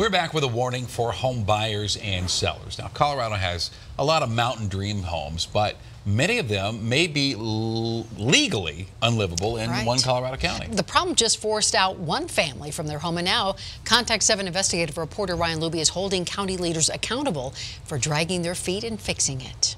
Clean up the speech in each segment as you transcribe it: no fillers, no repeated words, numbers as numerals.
We're back with a warning for home buyers and sellers. Now, Colorado has a lot of mountain dream homes, but many of them may be legally unlivable in one Colorado county. The problem just forced out one family from their home, and now Contact7 investigative reporter Ryan Luby is holding county leaders accountable for dragging their feet and fixing it.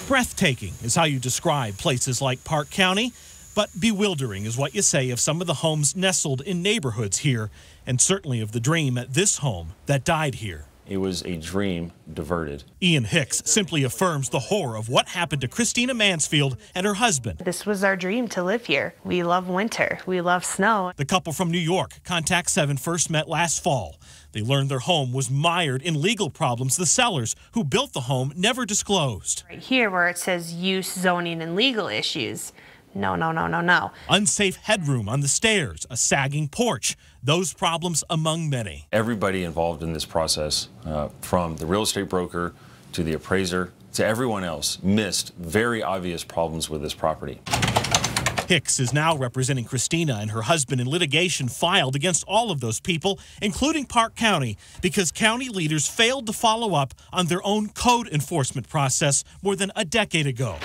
Breathtaking is how you describe places like Park County, but bewildering is what you say of some of the homes nestled in neighborhoods here, and certainly of the dream at this home that died here. It was a dream diverted. Ian Hicks simply affirms the horror of what happened to Christina Mansfield and her husband. This was our dream, to live here. We love winter. We love snow. The couple from New York, Contact7, first met last fall. They learned their home was mired in legal problems the sellers who built the home never disclosed. Right here where it says use, zoning, and legal issues. No, no, no, no, no. Unsafe headroom on the stairs, a sagging porch. Those problems among many. Everybody involved in this process, from the real estate broker to the appraiser to everyone else, missed very obvious problems with this property. Hicks is now representing Christina and her husband in litigation filed against all of those people, including Park County, because county leaders failed to follow up on their own code enforcement process more than a decade ago.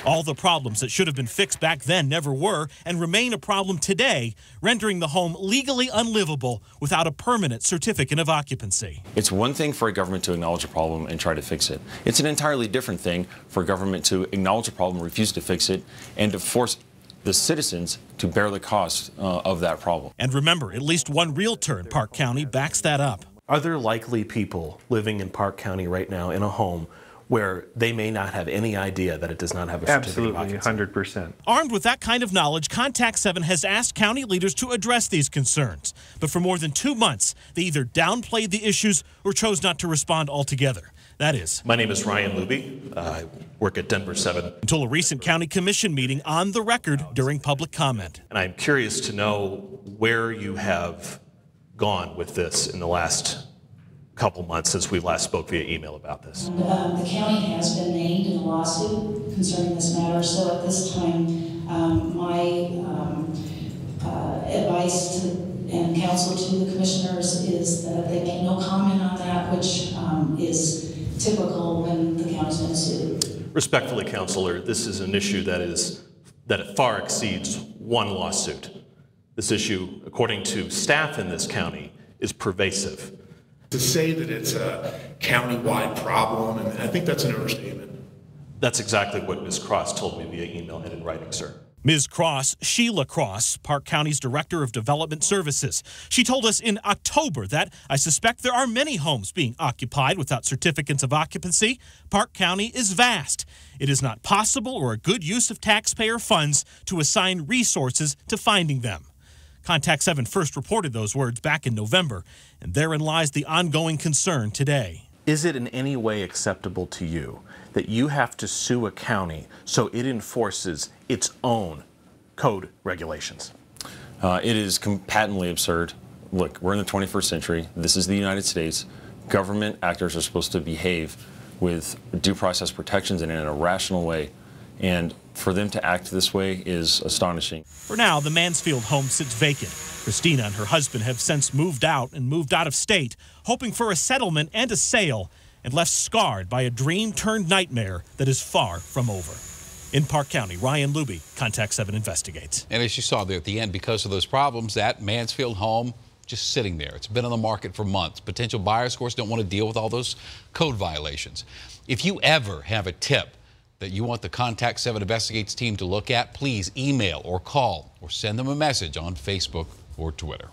All the problems that should have been fixed back then never were and remain a problem today, rendering the home legally unlivable without a permanent certificate of occupancy. It's one thing for a government to acknowledge a problem and try to fix it. It's an entirely different thing for a government to acknowledge a problem, refuse to fix it, and to force the citizens to bear the cost of that problem. And remember, at least one realtor in Park County backs that up. Are there likely people living in Park County right now in a home where they may not have any idea that it does not have a certificate of occupancy? Absolutely, 100%. Armed with that kind of knowledge, Contact7 has asked county leaders to address these concerns. But for more than 2 months, they either downplayed the issues or chose not to respond altogether. That is, My name is Ryan Luby. I work at Denver 7. Until a recent county commission meeting on the record during public comment. And I'm curious to know where you have gone with this in the last couple months since we last spoke via email about this. The county has been named in a lawsuit concerning this matter, so at this time my advice and counsel to the commissioners is that they make no comment on that, which is typical when the county's been sued. Respectfully, Counselor, this is an issue that it far exceeds one lawsuit. This issue, according to staff in this county, is pervasive. To say that it's a county-wide problem, and I think that's an overstatement. That's exactly what Ms. Cross told me via email and in writing, sir. Ms. Cross, Sheila Cross, Park County's Director of Development Services. She told us in October that I suspect there are many homes being occupied without certificates of occupancy. Park County is vast. It is not possible or a good use of taxpayer funds to assign resources to finding them. Contact7 first reported those words back in November, and therein lies the ongoing concern today. Is it in any way acceptable to you that you have to sue a county so it enforces its own code regulations? It is patently absurd. Look, we're in the 21st century. This is the United States. Government actors are supposed to behave with due process protections and in a rational way. And for them to act this way is astonishing. For now, the Mansfield home sits vacant. Christina and her husband have since moved out of state, hoping for a settlement and a sale, and left scarred by a dream turned nightmare that is far from over. In Park County, Ryan Luby, Contact7 investigates. And as you saw there at the end, because of those problems, that Mansfield home just sitting there. It's been on the market for months. Potential buyers, of course, don't want to deal with all those code violations. If you ever have a tip that you want the Contact7 Investigates team to look at, please email or call or send them a message on Facebook or Twitter.